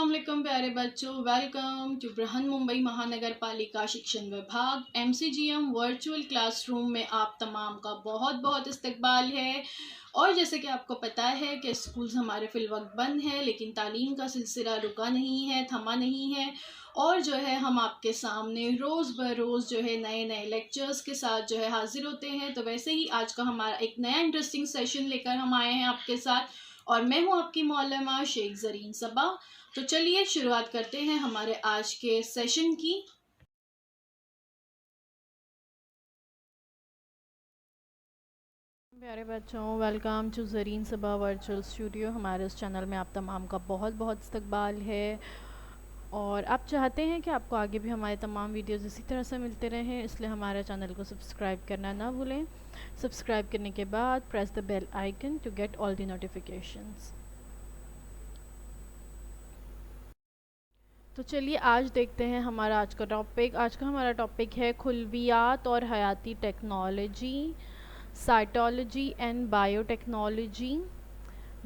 अस्सलामुअलैकुम प्यारे बच्चों, वेलकम टू बृहन मुंबई महानगर पालिका शिक्षण विभाग MCGM वर्चुअल क्लासरूम में आप तमाम का बहुत बहुत इस्तकबाल है। और जैसे कि आपको पता है कि स्कूल्स हमारे फिलवक्त बंद है, लेकिन तालीम का सिलसिला रुका नहीं है, थमा नहीं है। और जो है हम आपके सामने रोज़ ब रोज़ जो है नए नए लेक्चर्स के साथ जो है हाजिर होते हैं। तो वैसे ही आज का हमारा एक नया इंटरेस्टिंग सेशन लेकर हम आए हैं आपके साथ, और मैं हूं आपकी मौलमा शेख ज़रीन सबा। तो चलिए शुरुआत करते हैं हमारे आज के सेशन की। प्यारे बच्चों, welcome to Zareen Saba virtual studio. हमारे इस चैनल में आप तमाम का बहुत बहुत इस्तकबाल है, और आप चाहते हैं कि आपको आगे भी हमारे तमाम वीडियोस इसी तरह से मिलते रहें, इसलिए हमारे चैनल को सब्सक्राइब करना ना भूलें। सब्सक्राइब करने के बाद press the bell icon to get all the notifications. तो चलिए आज देखते हैं हमारा आज का टॉपिक। आज का हमारा टॉपिक है खुलवियात और हयाती टेक्नोलॉजी, साइटोलॉजी एंड बायोटेक्नोलॉजी।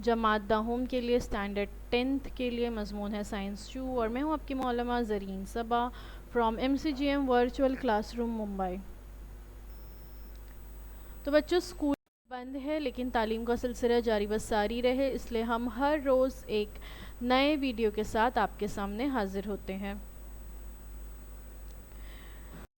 जमात दाहूम के लिए स्टैंडर्ड 10th के लिए मजमून है साइंस 2, और मैं हूँ आपकी मौलमा Zareen Saba from MCGM virtual classroom Mumbai. तो बच्चों, स्कूल बंद है लेकिन तालीम का सिलसिला जारी व सारी रहे, इसलिए हम हर रोज़ एक नए वीडियो के साथ आपके सामने हाजिर होते हैं।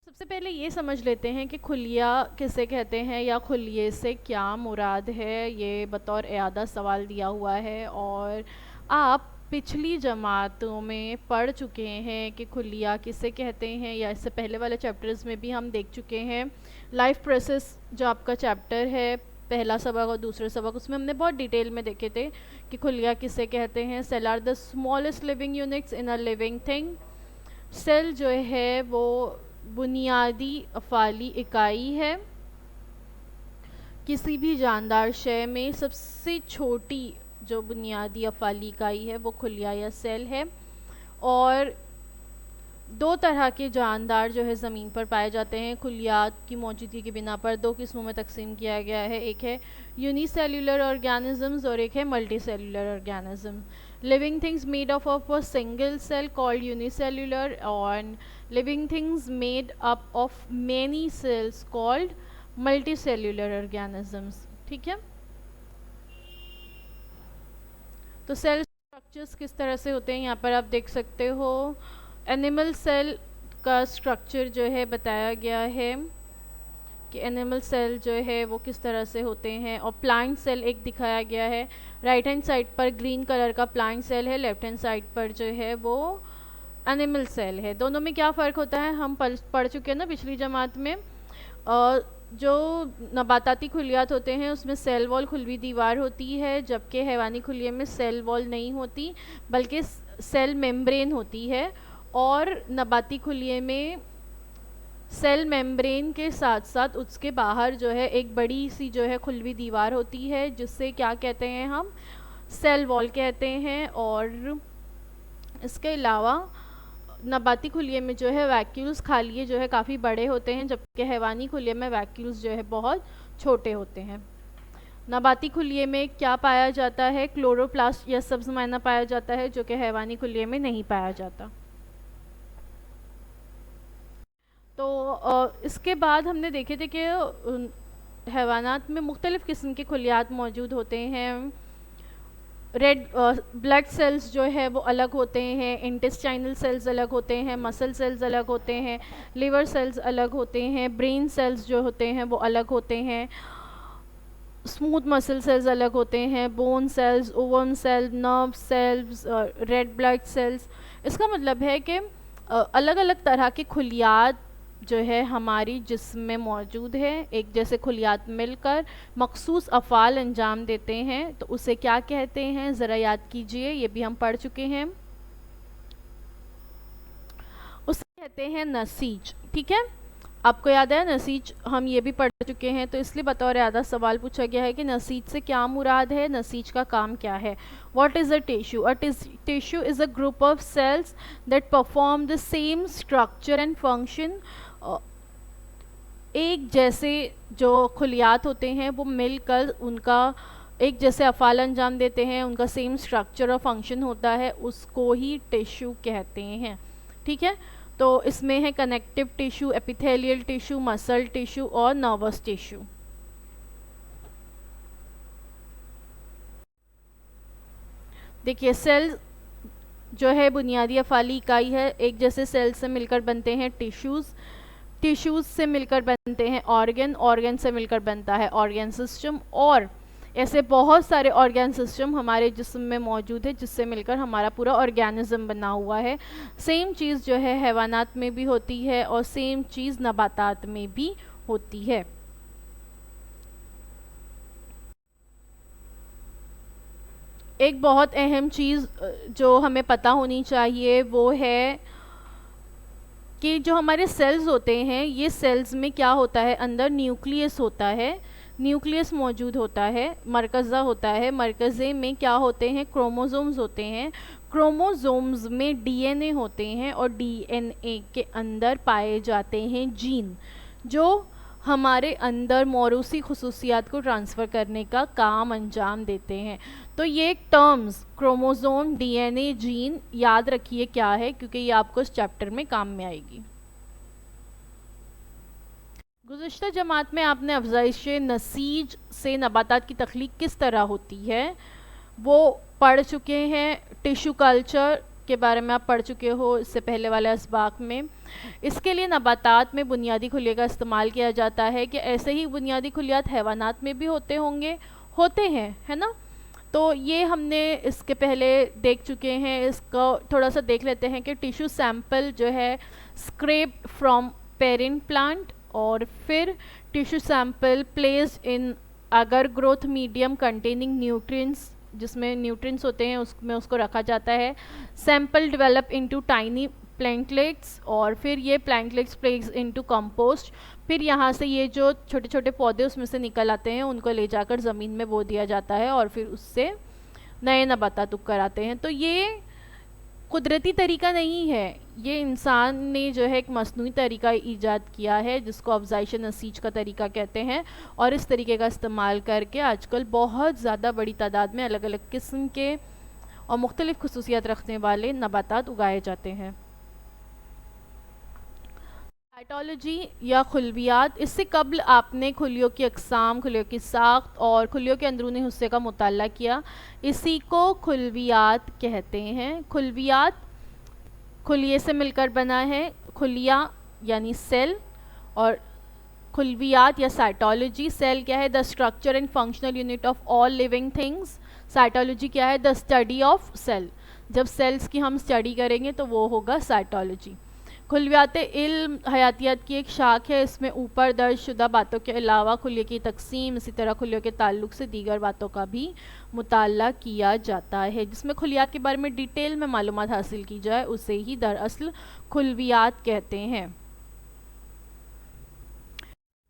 सबसे पहले ये समझ लेते हैं कि खुलिया किसे कहते हैं या खुलिये से क्या मुराद है। ये बतौर इयादा सवाल दिया हुआ है, और आप पिछली जमातों में पढ़ चुके हैं कि खुलिया किसे कहते हैं, या इससे पहले वाले चैप्टर्स में भी हम देख चुके हैं। लाइफ प्रोसेस जो आपका चैप्टर है, पहला सबक और दूसरे सबक, उसमें हमने बहुत डिटेल में देखे थे कि खुलिया किसे कहते हैं। Cell are the smallest living units in a living thing. Cell जो है वो बुनियादी अफ़ाली इकाई है। किसी भी जानदार शय में सबसे छोटी जो बुनियादी अफ़ाली इकाई है वो खुलिया या सेल है। और दो तरह के जानदार जो है ज़मीन पर पाए जाते हैं। खुलियात की मौजूदगी की बिना पर दो किस्मों में तकसीम किया गया है, एक है यूनिसेल्युलर ऑर्गेनिजम्स और एक है multicellular organism. living things made up of a single cell called unicellular, and living things made up of many cells called multicellular organisms। ठीक है, तो सेल स्ट्रक्चर्स किस तरह से होते हैं यहाँ पर आप देख सकते हो। एनिमल सेल का स्ट्रक्चर जो है बताया गया है कि एनिमल सेल जो है वो किस तरह से होते हैं, और प्लांट सेल एक दिखाया गया है। राइट हैंड साइड पर ग्रीन कलर का प्लांट सेल है, लेफ्ट हैंड साइड पर जो है वो एनिमल सेल है। दोनों में क्या फ़र्क होता है हम पढ़ चुके हैं ना पिछली जमात में। जो नबाताती खुलियात होते हैं उसमें सेल वॉल खुलवी दीवार होती है, जबकि हैवानी खुलिये में सेल वॉल नहीं होती बल्कि सेल मेम्ब्रेन होती है। और नबाती खुलिये में सेल मेम्ब्रेन के साथ साथ उसके बाहर जो है एक बड़ी सी जो है खुलवी दीवार होती है, जिससे क्या कहते हैं हम, सेल वॉल कहते हैं। और इसके अलावा नबाती खुलिये में जो है वैक्यूल्स खालिए जो है काफ़ी बड़े होते हैं, जबकि हैवानी खुलिये में वैक्यूल्स जो है बहुत छोटे होते हैं। नबाती खुलिये में क्या पाया जाता है, क्लोरोप्लास्ट या सब्ज़ मैना पाया जाता है, जो कि हैवानी खुलिये में नहीं पाया जाता। तो इसके बाद हमने देखे थे कि हैवानात में मुख्तलिफ़ किस्म के खुलियात मौजूद होते हैं। रेड ब्लड सेल्स जो है वो अलग होते हैं, इंटेस्टाइनल सेल्स अलग होते हैं, मसल सेल्स अलग होते हैं, लिवर सेल्स अलग होते हैं, ब्रेन सेल्स जो होते हैं वो अलग होते हैं, स्मूथ मसल सेल्स अलग होते हैं, bone cells, ovum cell, nerve cells, red blood cells. इसका मतलब है कि अलग अलग तरह के खुलियात जो है हमारी जिस्म में मौजूद है। एक जैसे खुलियात मिलकर मखसूस अफ़ाल अंजाम देते हैं, तो उसे क्या कहते हैं ज़रा याद कीजिए, ये भी हम पढ़ चुके हैं। उसे कहते हैं नसीज। ठीक है, आपको याद है नसीज, हम ये भी पढ़ चुके हैं, तो इसलिए बतौर यादा सवाल पूछा गया है कि नसीज से क्या मुराद है, नसीज का काम क्या है। What is a tissue? Tissue is a group of cells that perform the same structure and function. एक जैसे जो खुलियात होते हैं वो मिलकर उनका एक जैसे अफ़ाल अंजाम देते हैं, उनका सेम स्ट्रक्चर और फंक्शन होता है, उसको ही टिश्यू कहते हैं। ठीक है, तो इसमें है connective tissue, epithelial tissue, muscle tissue और नर्वस टिश्यू। देखिए, सेल जो है बुनियादी अफ़ाली इकाई है। एक जैसे सेल से मिलकर बनते हैं टिश्यूज़, टिश्यूज़ से मिलकर बनते हैं ऑर्गन, ऑर्गन से मिलकर बनता है ऑर्गन सिस्टम, और ऐसे बहुत सारे ऑर्गन सिस्टम हमारे जिस्म में मौजूद है जिससे मिलकर हमारा पूरा ऑर्गेनिज्म बना हुआ है। सेम चीज़ जो है हैवानात में भी होती है और सेम चीज़ नबातात में भी होती है। एक बहुत अहम चीज़ जो हमें पता होनी चाहिए वो है कि जो हमारे सेल्स होते हैं, ये सेल्स में क्या होता है, अंदर न्यूक्लियस होता है, न्यूक्लियस मौजूद होता है, मरकज़ा होता है। मरकज़े में क्या होते हैं, क्रोमोसोम्स होते हैं। क्रोमोसोम्स में डीएनए होते हैं और डीएनए के अंदर पाए जाते हैं जीन, जो हमारे अंदर मौरूसी खुसूसियात को ट्रांसफ़र करने का काम अंजाम देते हैं। तो ये टर्म्स क्रोमोसोम, डीएनए, जीन याद रखिए क्या है, क्योंकि ये आपको इस चैप्टर में काम में आएगी। गुज़िश्ता जमात में आपने अफ़ज़ाइश नसीज से नबातात की तख्लीक किस तरह होती है वो पढ़ चुके हैं। टिश्यू कल्चर के बारे में आप पढ़ चुके हो इससे पहले वाले असबाक में। इसके लिए नबातात में बुनियादी खुलिया का इस्तेमाल किया जाता है कि ऐसे ही बुनियादी खुलियात हैवानात में भी होते होंगे, होते हैं, है ना। तो ये हमने इसके पहले देख चुके हैं। इसको थोड़ा सा देख लेते हैं कि टिश्यू सैंपल जो है स्क्रेप फ्रॉम पेरेंट प्लांट, और फिर टिश्यू सैंपल प्लेस्ड इन अगर ग्रोथ मीडियम कंटेनिंग न्यूट्रिएंट्स, जिसमें न्यूट्रिएंट्स होते हैं उसमें उसको रखा जाता है। सैंपल डेवलप इनटू टाइनी प्लैंकलेट्स, और फिर ये प्लैंकलेट्स प्लेस्ड इनटू कंपोस्ट। फिर यहाँ से ये जो छोटे छोटे पौधे उसमें से निकल आते हैं उनको ले जाकर ज़मीन में बो दिया जाता है और फिर उससे नए नबातात उग कर आते हैं। तो ये कुदरती तरीका नहीं है, ये इंसान ने जो है एक मसनूई तरीका ईजाद किया है जिसको अफ़ज़ाइश नसीज का तरीका कहते हैं। और इस तरीके का इस्तेमाल करके आजकल बहुत ज़्यादा बड़ी तादाद में अलग अलग किस्म के और मुख्तलिफ़ खुसूसियात रखने वाले नबातात उगाए जाते हैं। साइटोलॉजी या खुलवियात, इससे कबल आपने खुलियों की अक़साम, खुलियों की साख्त और खुलियों के अंदरूनी हिस्से का मुताला किया। इसी को खुलवियात कहते हैं। खुलवियात खुलिये से मिलकर बना है, खुलिया यानी सेल, और खुलवियात या साइटोलॉजी, सेल क्या है, the structure and functional unit of all living things. Cytology क्या है, द स्टडी ऑफ सेल। जब सेल्स की हम स्टडी करेंगे तो वो होगा साइटोलॉजी। खुलवियात इल्म हयातियात की एक शाख है। इसमें ऊपर दर्ज शुदा बातों के अलावा खुलिये की तकसीम, इसी तरह खुलियों के ताल्लुक से दीगर बातों का भी मुताला किया जाता है। जिसमें खुलियात के बारे में डिटेल में मालूमात हासिल की जाए उसे ही दरअसल खुलवियात कहते हैं।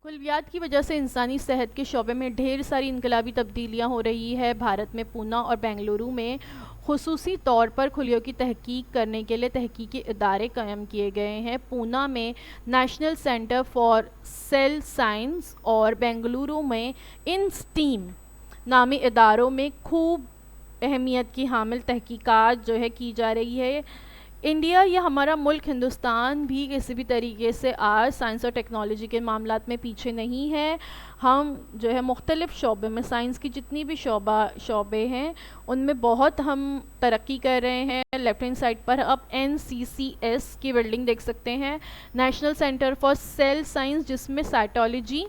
खुलवियात की वजह से इंसानी सेहत के शोबे में ढेर सारी इनकलाबी तब्दीलियाँ हो रही है। भारत में पूना और बेंगलुरु में खुसूसी तौर पर खुलियों की तहकीक करने के लिए तहकीकी इदारे कायम किए गए हैं। पूना में national centre for sale science और बेंगलुरु में INSTEAM नामी इदारों में खूब अहमियत की हामिल तहकीकात जो है की जा रही है। इंडिया या हमारा मुल्क हिंदुस्तान भी किसी भी तरीके से आज साइंस और टेक्नोलॉजी के मामलात में पीछे नहीं है। हम जो है मुख्तलिफ़ शोबे में, साइंस की जितनी भी शोबे हैं उनमें बहुत हम तरक्की कर रहे हैं। लेफ्ट हैंड साइड पर आप NCCS की बिल्डिंग देख सकते हैं, national centre for sale science, जिसमें साइटोलॉजी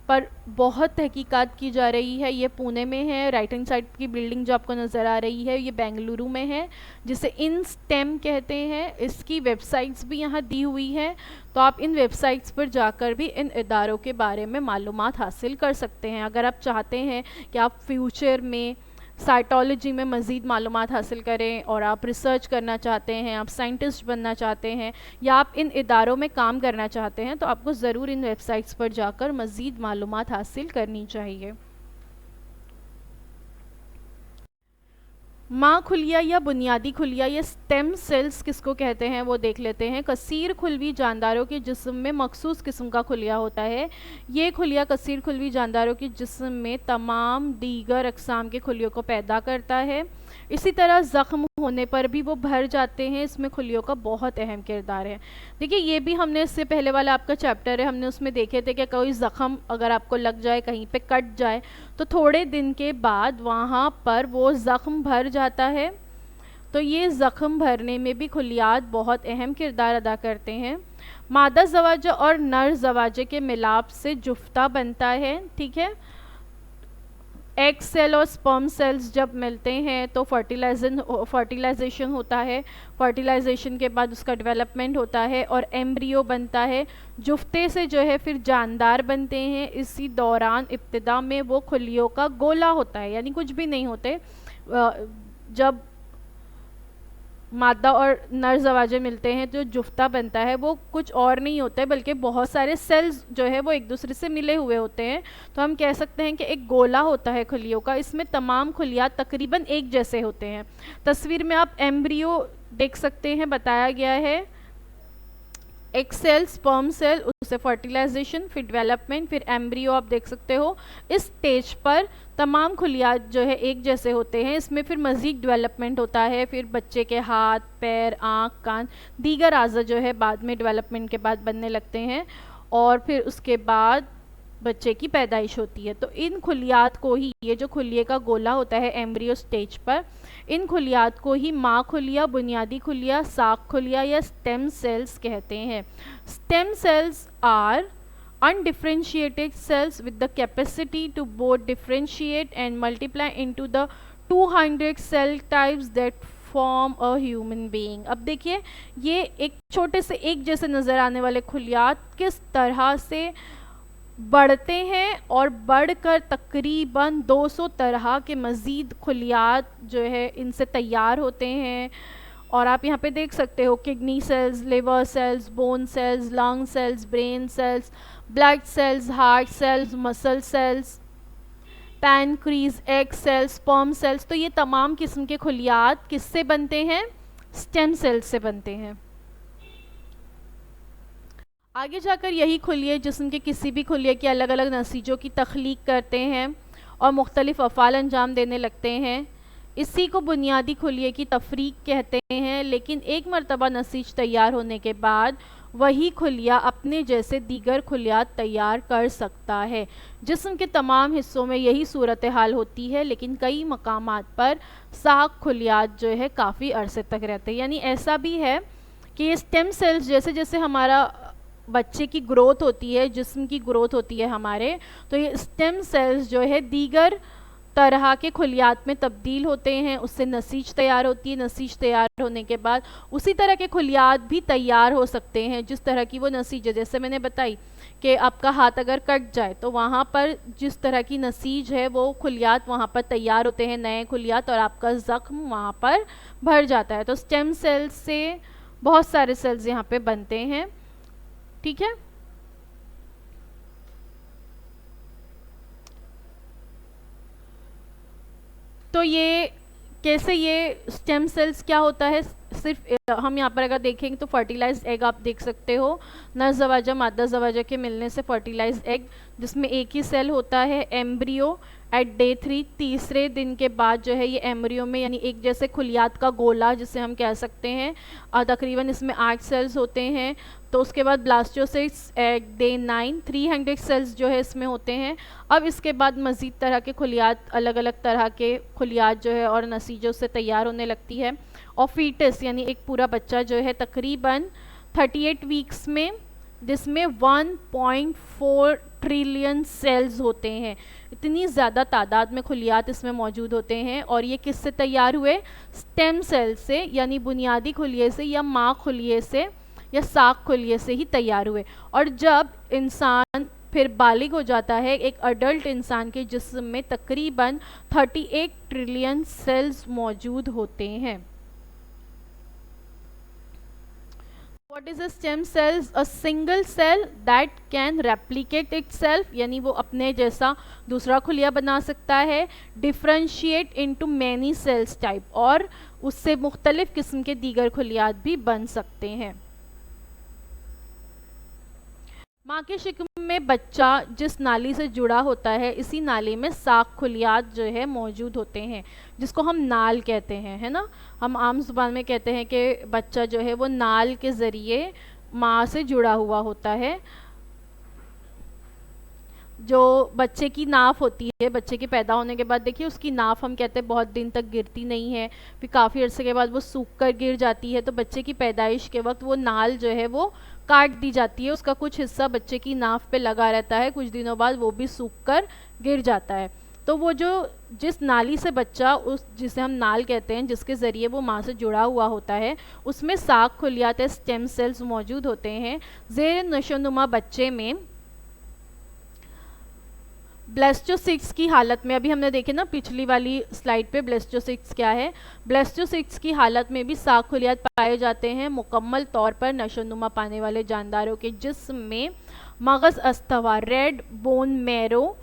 पर बहुत तहकीकात की जा रही है। ये पुणे में है। राइट हैंड साइड की बिल्डिंग जो आपको नज़र आ रही है ये बेंगलुरु में है, जिसे INSTEM कहते हैं। इसकी वेबसाइट्स भी यहाँ दी हुई है, तो आप इन वेबसाइट्स पर जाकर भी इन इदारों के बारे में मालूमात हासिल कर सकते हैं। अगर आप चाहते हैं कि आप फ्यूचर में साइटोलॉजी में मज़ीद मालूमात हासिल करें और आप रिसर्च करना चाहते हैं, आप साइंटिस्ट बनना चाहते हैं या आप इन इदारों में काम करना चाहते हैं, तो आपको ज़रूर इन वेबसाइट्स पर जाकर मज़ीद मालूमात हासिल करनी चाहिए। माँ खुलिया या बुनियादी खुलिया या स्टेम सेल्स किसको कहते हैं वो देख लेते हैं। कसीर खुलवी जानदारों के जिस्म में मखसूस किस्म का खुलिया होता है। ये खुलिया कसीर खुलवी जानदारों के जिस्म में तमाम दीगर अक़साम के खुलियों को पैदा करता है। इसी तरह ज़ख्म होने पर भी वो भर जाते हैं। इसमें खुलियों का बहुत अहम किरदार है। देखिए ये भी हमने इससे पहले वाला आपका चैप्टर है, हमने उसमें देखे थे कि कोई ज़ख्म अगर आपको लग जाए, कहीं पे कट जाए, तो थोड़े दिन के बाद वहाँ पर वो ज़ख्म भर जाता है। तो ये ज़ख्म भरने में भी खुलियात बहुत अहम किरदार अदा करते हैं। मादा ज़वाजा और नर ज़वाजे के मिलाप से जुफ्ता बनता है। ठीक है, एग सेल और स्पर्म सेल्स जब मिलते हैं तो फर्टिलाइजेशन होता है। फर्टिलाइजेशन के बाद उसका डेवलपमेंट होता है और एम्ब्रियो बनता है। जुफ्ते से जो है फिर जानदार बनते हैं। इसी दौरान इब्तिदा में वो खुलियों का गोला होता है, यानी कुछ भी नहीं होते। जब मादा और नर ज़वाजे मिलते हैं जो जुफ्ता बनता है वो कुछ और नहीं होता है बल्कि बहुत सारे सेल्स जो है वो एक दूसरे से मिले हुए होते हैं। तो हम कह सकते हैं कि एक गोला होता है खुलियों का। इसमें तमाम खुलियात तकरीबन एक जैसे होते हैं। तस्वीर में आप एम्ब्रियो देख सकते हैं, बताया गया है एक सेल, स्पर्म सेल, उससे फर्टिलाइजेशन, फिर डेवलपमेंट, फिर एम्ब्रियो आप देख सकते हो। इस स्टेज पर तमाम खुलियात जो है एक जैसे होते हैं। इसमें फिर मज़ीद डेवलपमेंट होता है। फिर बच्चे के हाथ, पैर, आँख, कान, दीगर आज़ा जो है बाद में डेवलपमेंट के बाद बनने लगते हैं और फिर उसके बाद बच्चे की पैदाइश होती है। तो इन खुलियात को ही, ये जो खुलिये का गोला होता है एम्ब्रियो स्टेज पर, इन खुलियात को ही माँ खुलिया, बुनियादी खुलिया, साक खुलिया या स्टेम सेल्स कहते हैं। Stem cells are undifferentiated cells with the capacity to both differentiate and multiply into the 200 cell types that form a human being। अब देखिए ये एक छोटे से एक जैसे नज़र आने वाले खुलियात किस तरह से बढ़ते हैं और बढ़कर तकरीबन 200 तरह के मज़ीद खुलियात जो है इनसे तैयार होते हैं। और आप यहाँ पे देख सकते हो kidney cells, liver cells, bone cells, lung cells, brain cells, blood cells, heart cells, muscle cells, pancreas, egg cells, sperm cells. तो ये तमाम किस्म के खुलियात किससे बनते हैं? स्टेम सेल्स से बनते हैं। आगे जाकर यही खुलिये जिस्म के किसी भी खुलिये की अलग अलग नसीजों की तख्लीक करते हैं और मुख्तलिफ अफ़ाल अंजाम देने लगते हैं। इसी को बुनियादी खुलिये की तफरीक कहते हैं। लेकिन एक मरतबा नसीज तैयार होने के बाद वही खुलिया अपने जैसे दीगर खुलियात तैयार कर सकता है। जिस्म के तमाम हिस्सों में यही सूरत हाल होती है, लेकिन कई मकामात पर साक खुलियात जो है काफ़ी अरसे तक रहते हैं। यानी ऐसा भी है कि ये स्टेम सेल्स जैसे जैसे हमारा बच्चे की ग्रोथ होती है, जिस्म की ग्रोथ होती है हमारे, तो ये स्टेम सेल्स जो है दीगर तरह के खुलियात में तब्दील होते हैं। उससे नसीज तैयार होती है। नसीज तैयार होने के बाद उसी तरह के खुलियात भी तैयार हो सकते हैं जिस तरह की वो नसीज है। जैसे मैंने बताई कि आपका हाथ अगर कट जाए तो वहाँ पर जिस तरह की नसीज है वो खुलियात वहाँ पर तैयार होते हैं, नए खुलियात, और आपका ज़ख्म वहाँ पर भर जाता है। तो स्टेम सेल्स से बहुत सारे सेल्स यहाँ पे बनते हैं। ठीक है, तो ये कैसे, ये स्टेम सेल्स क्या होता है? सिर्फ हम यहाँ पर अगर देखेंगे तो फर्टिलाइज्ड एग आप देख सकते हो। नर ज़वाजा मादा ज़वाजा के मिलने से फर्टिलाइज्ड एग, जिसमें एक ही सेल होता है, एम्ब्रियो एट डे 3, तीसरे दिन के बाद जो है ये एम्ब्रियो में, यानी एक जैसे खुलियात का गोला जिसे हम कह सकते हैं, तकरीबन इसमें 8 सेल्स होते हैं। तो उसके बाद ब्लास्टोसिस्ट एट डे 9, 300 सेल्स जो है इसमें होते हैं। अब इसके बाद मज़ीद तरह के खुलियात, अलग अलग तरह के खुलियात जो है और नसीजों से तैयार होने लगती है। और फीटस यानी एक पूरा बच्चा जो है तकरीबन 38 वीक्स में, जिसमें 1.4 ट्रिलियन सेल्स होते हैं। इतनी ज़्यादा तादाद में खुलियात इसमें मौजूद होते हैं। और ये किससे तैयार हुए? स्टेम सेल से, यानी बुनियादी खुलिये से या माँ खुलिये से या साक खुलिये से ही तैयार हुए। और जब इंसान फिर बालिग हो जाता है, एक अडल्ट इंसान के जिस्म में तकरीबन 38 ट्रिलियन सेल्स मौजूद होते हैं। What is a stem cells? A single cell that can replicate itself, यानी वो अपने जैसा दूसरा खुलिया बना सकता है, differentiate into many cells type, और उससे मुख्तलिफ किस्म के दीगर खुलियात भी बन सकते हैं। माँ के शिकम में बच्चा जिस नाली से जुड़ा होता है, इसी नाली में साख खुलियात जो है मौजूद होते हैं, जिसको हम नाल कहते हैं, है ना। हम आम जुबान में कहते हैं कि बच्चा जो है वो नाल के ज़रिए माँ से जुड़ा हुआ होता है। जो बच्चे की नाफ होती है, बच्चे के पैदा होने के बाद देखिए उसकी नाफ हम कहते हैं बहुत दिन तक गिरती नहीं है, फिर काफ़ी अरसे के बाद वो सूख कर गिर जाती है। तो बच्चे की पैदाइश के वक्त वो नाल जो है वो काट दी जाती है, उसका कुछ हिस्सा बच्चे की नाफ पे लगा रहता है, कुछ दिनों बाद वो भी सूख कर गिर जाता है। तो वो जो जिस नाली से बच्चा, उस जिसे हम नाल कहते हैं, जिसके ज़रिए वो माँ से जुड़ा हुआ होता है, उसमें साख खुलियात स्टेम सेल्स मौजूद होते हैं। ज़ेर नशोनुमा बच्चे में ब्लेस्टोसिस्ट की हालत में, अभी हमने देखे ना पिछली वाली स्लाइड पे ब्लेस्टोसिस्ट क्या है, ब्लेस्टोसिस्ट की हालत में भी साख खुलियात पाए जाते हैं। मुकम्मल तौर पर नशोनुमा पाने वाले जानदारों के जिस्म में मगज़ अस्तवा, रेड बोन मैरो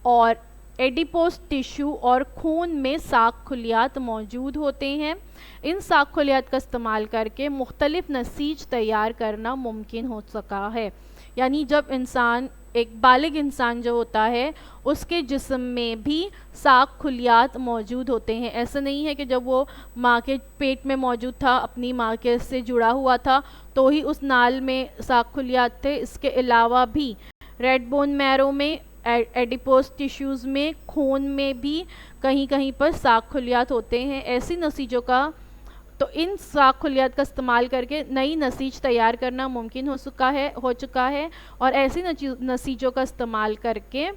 और एडिपोस टिश्यू और खून में साख खुलियात मौजूद होते हैं। इन साख खुलियात का इस्तेमाल करके मुख्तलिफ नसीज तैयार करना मुमकिन हो सका है। यानी जब इंसान, एक बालिग इंसान जो होता है, उसके जिस्म में भी साख खुलियात मौजूद होते हैं। ऐसा नहीं है कि जब वो माँ के पेट में मौजूद था, अपनी माँ के से जुड़ा हुआ था, तो ही उस नाल में साख खुलियात थे। इसके अलावा भी रेड बोन मैरो में, एडिपोस टिश्यूज़ में, खून में भी कहीं कहीं पर साख खुलियात होते हैं। ऐसी नसीजों का, तो इन साख खुलियात का इस्तेमाल करके नई नसीज तैयार करना मुमकिन हो चुका है और ऐसी नसीजों का इस्तेमाल करके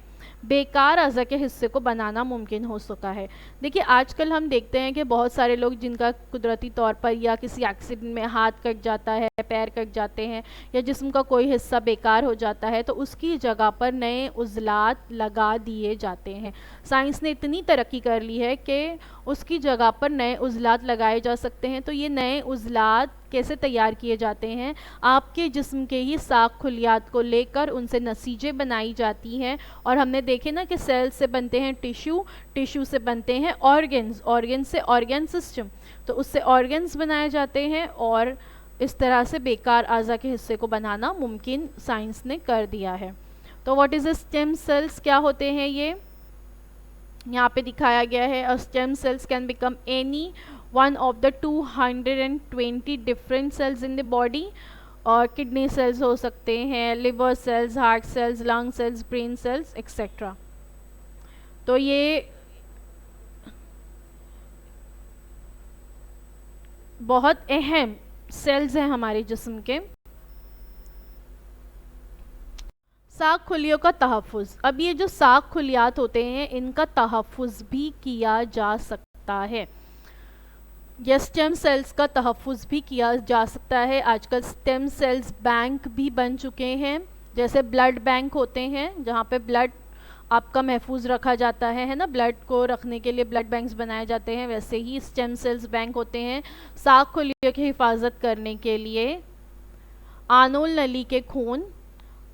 बेकार अज़ा के हिस्से को बनाना मुमकिन हो सका है। देखिए आजकल हम देखते हैं कि बहुत सारे लोग जिनका कुदरती तौर पर या किसी एक्सीडेंट में हाथ कट जाता है, पैर कट जाते हैं, या जिस्म का कोई हिस्सा बेकार हो जाता है, तो उसकी जगह पर नए उज़लात लगा दिए जाते हैं। साइंस ने इतनी तरक्की कर ली है कि उसकी जगह पर नए उज़लात लगाए जा सकते हैं। तो ये नए उज़लात कैसे तैयार किए जाते हैं? आपके जिस्म के ही साख खुलियात को लेकर उनसे नसीजें बनाई जाती हैं, और हमने देखे ना कि सेल से बनते हैं टिश्यू, टिश्यू से बनते हैं ऑर्गन्स, ऑर्गन से ऑर्गन सिस्टम, तो उससे ऑर्गन्स बनाए जाते हैं, और इस तरह से बेकार आज़ा के हिस्से को बनाना मुमकिन साइंस ने कर दिया है। तो व्हाट इज़ स्टेम सेल्स, क्या होते हैं ये यहाँ पे दिखाया गया है। Stem cells can become any one of the 220 different cells in the body, और किडनी सेल्स हो सकते हैं, liver cells, heart cells, lung cells, brain cells etcetera. तो ये बहुत अहम सेल्स हैं हमारे जिस्म के। साख खुलियों का तहफ़्फ़ुज़। अब ये जो साख खुलियात होते हैं, इनका तहफ़्फ़ुज़ भी किया जा सकता है, या स्टेम सेल्स का तहफ़्फ़ुज़ भी किया जा सकता है। आजकल स्टेम सेल्स बैंक भी बन चुके हैं, जैसे ब्लड बैंक होते हैं जहाँ पे ब्लड आपका महफूज रखा जाता है ना, ब्लड को रखने के लिए ब्लड बैंक्स बनाए जाते हैं, वैसे ही स्टेम सेल्स बैंक होते हैं साख खुलियों की हिफाजत करने के लिए। आनोल नली के खून,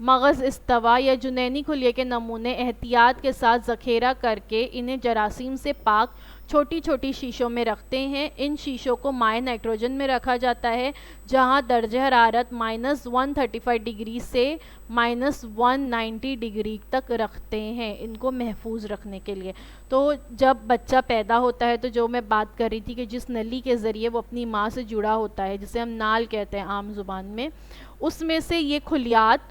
मगज़ इस्तवा या जुनैनी खुलिये के नमूने एहतियात के साथ ज़ख़ीरा करके इन्हें जरासीम से पाक छोटी छोटी शीशों में रखते हैं। इन शीशों को माए नाइट्रोजन में रखा जाता है, जहां दर्ज हरारत -135 डिग्री से -190 डिग्री तक रखते हैं इनको महफूज रखने के लिए। तो जब बच्चा पैदा होता है, तो जो मैं बात कर रही थी कि जिस नली के ज़रिए वो अपनी माँ से जुड़ा होता है, जिसे हम नाल कहते हैं आम ज़ुबान में, उसमें से ये खुलियात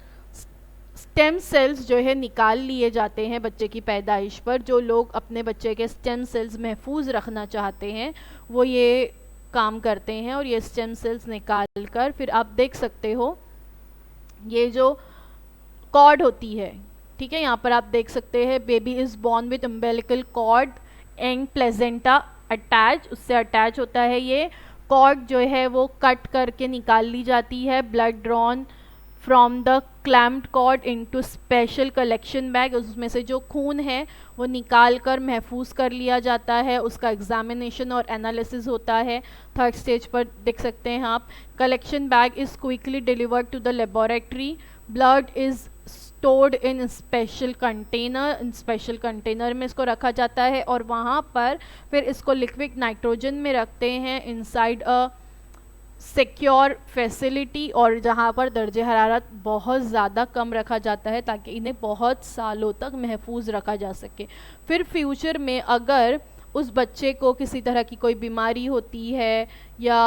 स्टेम सेल्स जो है निकाल लिए जाते हैं बच्चे की पैदाइश पर। जो लोग अपने बच्चे के स्टेम सेल्स महफूज रखना चाहते हैं, वो ये काम करते हैं, और ये स्टेम सेल्स निकाल कर फिर आप देख सकते हो ये जो कॉर्ड होती है, ठीक है, यहाँ पर आप देख सकते हैं baby is born with umbilical cord and placenta attach, उससे अटैच होता है ये कॉर्ड जो है वो कट करके निकाल ली जाती है। Blood drawn from the clamped cord into special collection bag, उसमें से जो खून है वो निकाल कर महफूज कर लिया जाता है, उसका एग्जामिनेशन और एनालिसिस होता है। थर्ड स्टेज पर देख सकते हैं आप, collection bag is quickly delivered to the laboratory, blood is stored in special container, in special container में इसको रखा जाता है और वहाँ पर फिर इसको लिक्विड नाइट्रोजन में रखते हैं इनसाइड अ सिक्योर फैसिलिटी, और जहाँ पर दर्जे हरारत बहुत ज़्यादा कम रखा जाता है ताकि इन्हें बहुत सालों तक महफूज रखा जा सके। फिर फ्यूचर में अगर उस बच्चे को किसी तरह की कोई बीमारी होती है या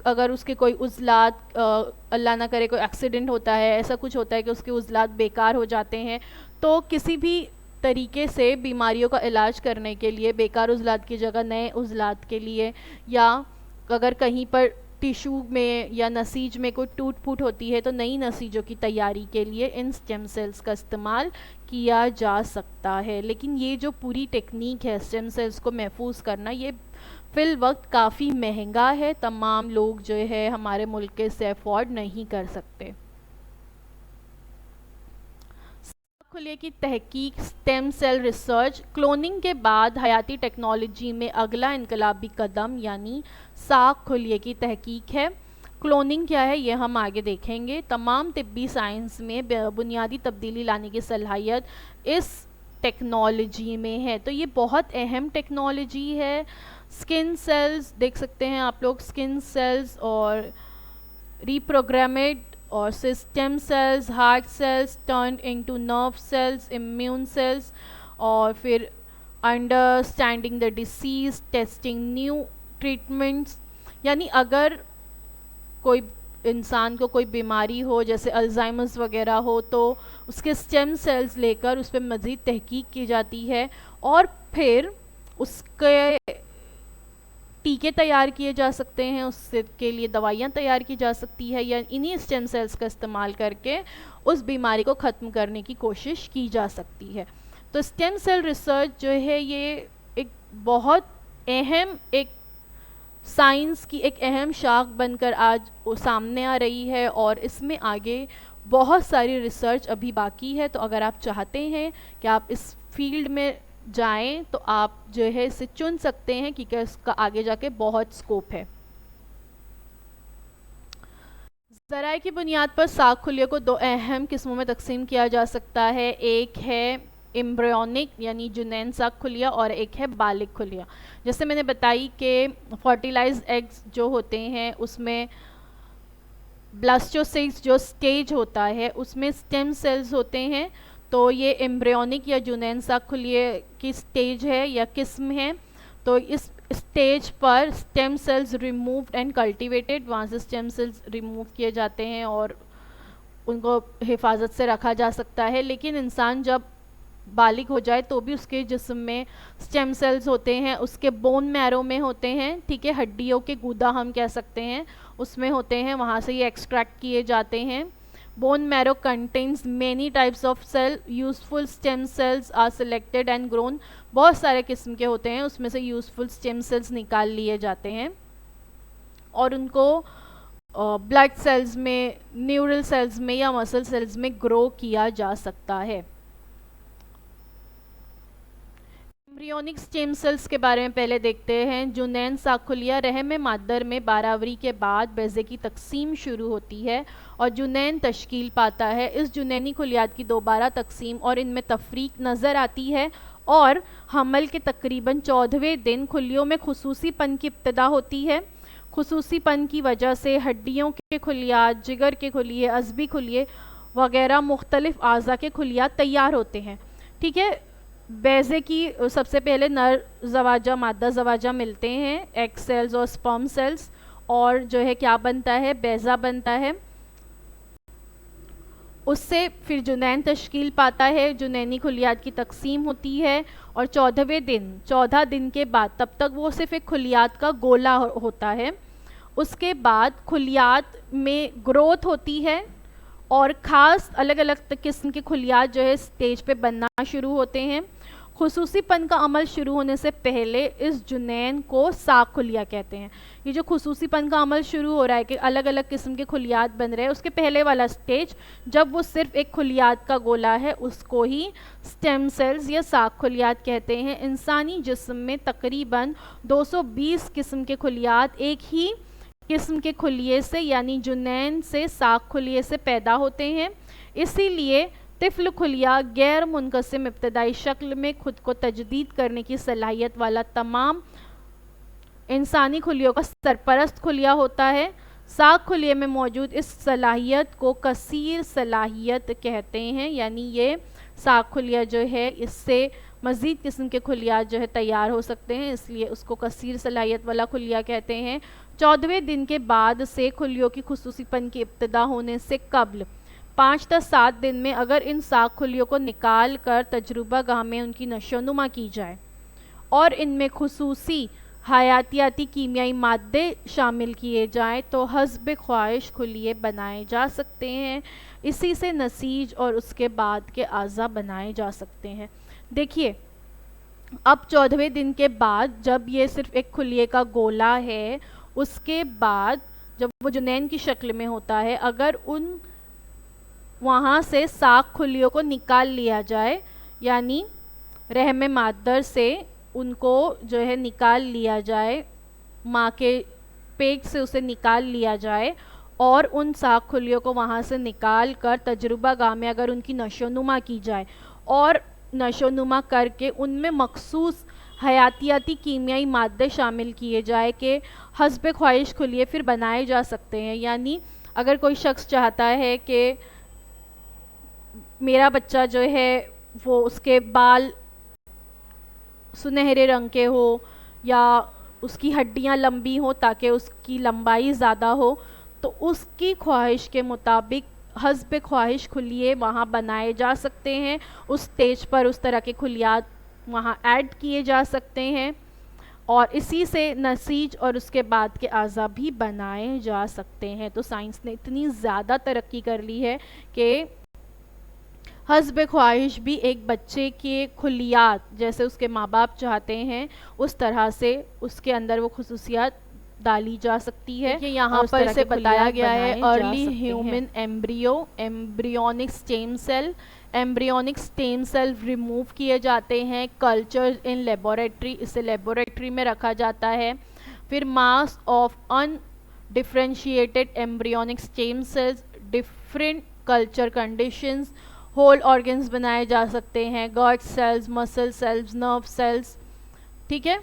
अगर उसके कोई उज़लात, अल्लाह ना करे कोई एक्सीडेंट होता है, ऐसा कुछ होता है कि उसके उज़लात बेकार हो जाते हैं, तो किसी भी तरीके से बीमारियों का इलाज करने के लिए बेकार उज़लात की जगह नए उज़लात के लिए, या अगर कहीं पर टिश्यू में या नसीज में कोई टूट फूट होती है तो नई नसीजों की तैयारी के लिए इन स्टेम सेल्स का इस्तेमाल किया जा सकता है। लेकिन ये जो पूरी टेक्निक है स्टेम सेल्स को महफूज करना, ये फिल वक्त काफ़ी महंगा है, तमाम लोग जो है हमारे मुल्क के से अफोर्ड नहीं कर सकते। खुले की तहकीक, स्टेम सेल रिसर्च, क्लोनिंग के बाद हयाती टेक्नोलॉजी में अगला इनकलाबी कदम यानी साख खुलिये की तहकीक है। क्लोनिंग क्या है ये हम आगे देखेंगे। तमाम तिब्बी साइंस में बुनियादी तब्दीली लाने की सलाहियत इस टेक्नोलॉजी में है, तो ये बहुत अहम टेक्नोलॉजी है। स्किन सेल्स देख सकते हैं आप लोग, स्किन सेल्स और रिप्रोग्रामेड और system cells, heart cells turn into nerve cells, immune cells, और फिर understanding the disease, testing new treatments, यानी अगर कोई इंसान को कोई बीमारी हो जैसे अल्जाइमर्स वगैरह हो तो उसके स्टेम सेल्स लेकर उस पर मज़ीद तहकीक की जाती है और फिर उसके टीके तैयार किए जा सकते हैं, उससे के लिए दवाइयाँ तैयार की जा सकती है, या इन्हीं स्टेम सेल्स का इस्तेमाल करके उस बीमारी को ख़त्म करने की कोशिश की जा सकती है। तो स्टेम सेल रिसर्च जो है ये एक बहुत अहम, एक साइंस की एक अहम शाख बनकर आज सामने आ रही है और इसमें आगे बहुत सारी रिसर्च अभी बाकी है। तो अगर आप चाहते हैं कि आप इस फील्ड में जाएं तो आप जो है इसे चुन सकते हैं क्योंकि इसका आगे जाके बहुत स्कोप है। ज़राए की बुनियाद पर साख खुलियों को दो अहम किस्मों में तकसीम किया जा सकता है। एक है एम्ब्रियोनिक यानी जुनैन साख खुलिया और एक है बालिग खुलिया। जैसे मैंने बताई कि फर्टिलाइज्ड एग्स जो होते हैं उसमें ब्लास्टोसिस्ट जो स्टेज होता है उसमें स्टेम सेल्स होते हैं, तो ये एम्ब्रियोनिक या जुनैन साख खुलिये की स्टेज है या किस्म है। तो इस स्टेज पर stem cells removed and cultivated, वहाँ से स्टेम सेल्स रिमूव किए जाते हैं और उनको हिफाजत से रखा जा सकता है। लेकिन इंसान जब बालिग हो जाए तो भी उसके जिस्म में स्टेम सेल्स होते हैं, उसके बोन मैरो में होते हैं, ठीक है, हड्डियों के गूदा हम कह सकते हैं उसमें होते हैं, वहाँ से ये एक्सट्रैक्ट किए जाते हैं। Bone marrow contains many types of cell, useful stem cells are selected and grown, बहुत सारे किस्म के होते हैं, उसमें से यूजफुल स्टेम सेल्स निकाल लिए जाते हैं और उनको ब्लड सेल्स में, न्यूरल सेल्स में या मसल सेल्स में ग्रो किया जा सकता है। एम्ब्रियोनिक स्टेम सेल्स के बारे में पहले देखते हैं। जुनैन साख खुलिया रहम मादर में 12वीं के बाद बेज़े की तकसीम शुरू होती है और जुनैन तश्कील पाता है। इस जुनैनी खुलियात की दोबारा तकसीम और इनमें तफरीक नज़र आती है और हमल के तकरीबन 14वें दिन खुलियों में खुसूसीपन की इब्तिदा होती है। खुसूसीपन की वजह से हड्डियों के खुलियात, जिगर के खुलिये, अज़बी खुलिये वगैरह मुख्तलिफ आज़ा के खुलियात तैयार होते हैं, ठीक है। बेज़े की सबसे पहले नर ज़वाजा, मादा ज़वाजा मिलते हैं, एग सेल्स और स्पर्म सेल्स, और जो है क्या बनता है, बेज़ा बनता है। उससे फिर जुनैन तश्कील पाता है, जुनैनी खुलियात की तकसीम होती है और 14 दिन के बाद, तब तक वो सिर्फ एक खुलियात का गोला होता है। उसके बाद खुलियात में ग्रोथ होती है और ख़ास अलग अलग किस्म के खुलियात जो है स्टेज पे बनना शुरू होते हैं। खुसूसीपन का अमल शुरू होने से पहले इस जुनैन को साख खुलिया कहते हैं। ये जो खुसूसीपन का अमल शुरू हो रहा है कि अलग अलग किस्म के खुलियात बन रहे हैं, उसके पहले वाला स्टेज जब वो सिर्फ एक खुलियात का गोला है, उसको ही स्टेम सेल्स या साख खुलियात कहते हैं। इंसानी जिस्म में तकरीबन 220 किस्म के खुलियात एक ही किस्म के खुलिये से यानी जुनैन से साख खुलिये से पैदा होते हैं। इसीलिए तिफ्ल खुलिया गैर मुनक़सिम इब्तदाई शक्ल में खुद को तजदीद करने की सलाहियत वाला तमाम इंसानी खुलियों का सरपरस्त खुलिया होता है। साख खुलिये में मौजूद इस सलाहियत को कसीर सलाहियत कहते हैं, यानी ये साख खुलिया जो है इससे मज़ीद किस्म के खुलियात जो है तैयार हो सकते हैं, इसलिए उसको कसीर सलाहियत वाला खुलिया कहते हैं। 14वें दिन के बाद से खुलियों की खुसूसीपन की इब्तिदा होने से कब्ल 5 से 7 दिन में अगर इन साख खुलियों को निकाल कर तजुर्बा गाह में उनकी नशोनुमा की जाए और इनमें खुसूसी हयातियाती कीमियाई मादे शामिल किए जाएं तो हस्ब ख्वाहिश खुलिये बनाए जा सकते हैं। इसी से नसीज और उसके बाद के आज़ा बनाए जा सकते हैं। देखिए, अब 14वें दिन के बाद जब ये सिर्फ एक खुलिये का गोला है, उसके बाद जब वो जुनैन की शक्ल में होता है, अगर उन वहाँ से साख खुलियों को निकाल लिया जाए, यानी रहम मादर से उनको जो है निकाल लिया जाए, माँ के पेट से उसे निकाल लिया जाए और उन साख खुलियों को वहाँ से निकाल कर तजुर्बा गाह में अगर उनकी नशोनुमा की जाए और नशोनुमा करके उनमें मखसूस हयातियाती कीमियाई मादे शामिल किए जाए कि हस्ब ख्वाहिश खुलिये फिर बनाए जा सकते हैं। यानी अगर कोई शख्स चाहता है कि मेरा बच्चा जो है वो उसके बाल सुनहरे रंग के हो या उसकी हड्डियां लंबी हो ताकि उसकी लंबाई ज़्यादा हो, तो उसकी ख्वाहिश के मुताबिक हस्ब ख्वाहिश खुलिये वहाँ बनाए जा सकते हैं। उस स्टेज पर उस तरह के खुलियात वहाँ ऐड किए जा सकते हैं और इसी से नसीज और उसके बाद के आज़ा भी बनाए जा सकते हैं। तो साइंस ने इतनी ज़्यादा तरक्की कर ली है कि हस्ब ख्वाहिश भी एक बच्चे के खुलियात जैसे उसके माँ बाप चाहते हैं उस तरह से उसके अंदर वो खुसूसियात डाली जा सकती है। ये यहाँ पर से बताया गया है early human embryo, embryonic stem cell. Embryonic stem cell remove किए जाते हैं, कल्चर इन लेबोरेटरी, इसे लेबोरेटरी में रखा जाता है। फिर mass of undifferentiated embryonic stem cells, different culture conditions, whole organs बनाए जा सकते हैं, gut cells, muscle cells, nerve cells. ठीक है,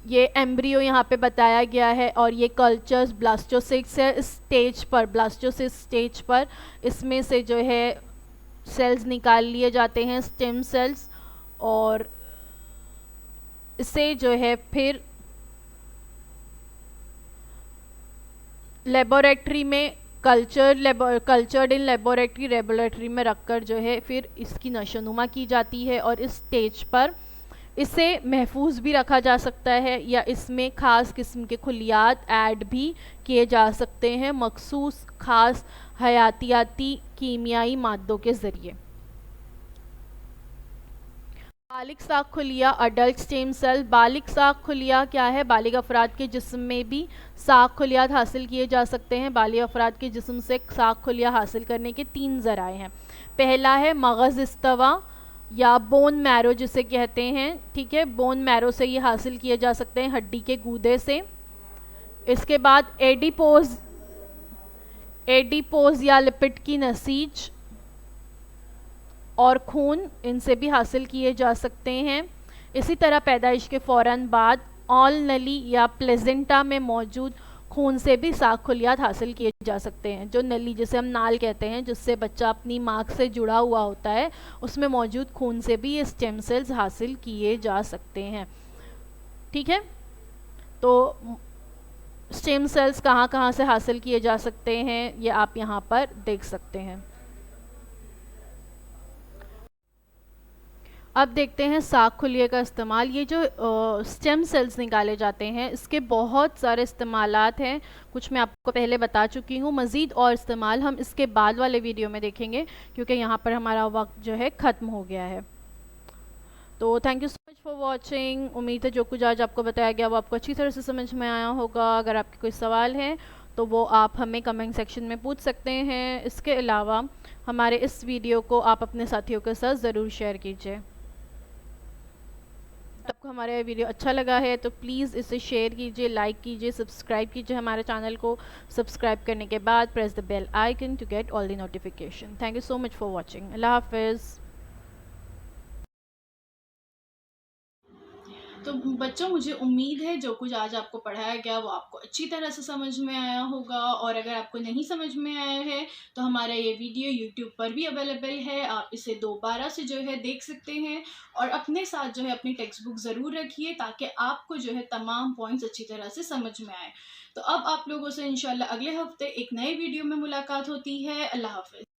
ये एम्ब्रियो यहाँ पे बताया गया है और ये कल्चर्स ब्लास्टोसिस्ट स्टेज पर, ब्लास्टोसिस्ट स्टेज पर इसमें से जो है सेल्स निकाल लिए जाते हैं, स्टेम सेल्स, और इसे जो है फिर लेबोरेटरी में कल्चर्ड इन लेबोरेटरी में रखकर जो है फिर इसकी नशोनुमा की जाती है और इस स्टेज पर इसे महफूज भी रखा जा सकता है या इसमें ख़ास किस्म के खुलियात ऐड भी किए जा सकते हैं मखसूस ख़ास हयातियाती कीमियाई मादों के ज़रिए। बालिग साख खुलिया, अडल्ट स्टेम सेल। बालिग साख खुलिया क्या है? बालिग अफराद के जिस्म में भी साख खुलियात हासिल किए जा सकते हैं। बालिग अफराद के जिस्म से साख खुलिया हासिल करने के 3 ज़राए हैं। पहला है मगज़ इस्तवा या बोन मैरो जिसे कहते हैं। ठीक है, बोन मैरो से ये हासिल किए जा सकते हैं, हड्डी के गूदे से। इसके बाद एडिपोज या लिपिड की नसीज और खून, इनसे भी हासिल किए जा सकते हैं। इसी तरह पैदाइश के फ़ौरन बाद ऑल नली या प्लेजेंटा में मौजूद खून से भी साख खुलियात हासिल किए जा सकते हैं। जो नली जिसे हम नाल कहते हैं, जिससे बच्चा अपनी माँ से जुड़ा हुआ होता है, उसमें मौजूद खून से भी ये स्टेम सेल्स हासिल किए जा सकते हैं। ठीक है, तो स्टेम सेल्स कहाँ कहाँ से हासिल किए जा सकते हैं ये आप यहाँ पर देख सकते हैं। अब देखते हैं साग खुलिये का इस्तेमाल। ये जो स्टेम सेल्स निकाले जाते हैं, इसके बहुत सारे इस्तेमालात हैं, कुछ मैं आपको पहले बता चुकी हूँ। मज़ीद और इस्तेमाल हम इसके बाद वाले वीडियो में देखेंगे, क्योंकि यहाँ पर हमारा वक्त जो है ख़त्म हो गया है। तो thank you so much for watching. उम्मीद है जो कुछ आज आपको बताया गया वो आपको अच्छी तरह से समझ में आया होगा। अगर आपके कोई सवाल हैं तो वो आप हमें कमेंट सेक्शन में पूछ सकते हैं। इसके अलावा हमारे इस वीडियो को आप अपने साथियों के साथ ज़रूर शेयर कीजिए। आपको हमारा ये वीडियो अच्छा लगा है तो प्लीज़ इसे शेयर कीजिए, लाइक कीजिए, सब्सक्राइब कीजिए हमारे चैनल को। सब्सक्राइब करने के बाद press the bell icon to get all the notification. Thank you so much for watching. अल्लाह हाफिज़। तो बच्चों, मुझे उम्मीद है जो कुछ आज आपको पढ़ाया गया वो आपको अच्छी तरह से समझ में आया होगा। और अगर आपको नहीं समझ में आया है तो हमारा ये वीडियो यूट्यूब पर भी अवेलेबल है, आप इसे दोबारा से जो है देख सकते हैं। और अपने साथ जो है अपनी टेक्स्ट बुक ज़रूर रखिए, ताकि आपको जो है तमाम पॉइंट्स अच्छी तरह से समझ में आए। तो अब आप लोगों से इंशाल्लाह अगले हफ्ते एक नए वीडियो में मुलाकात होती है। अल्लाह हाफिज़।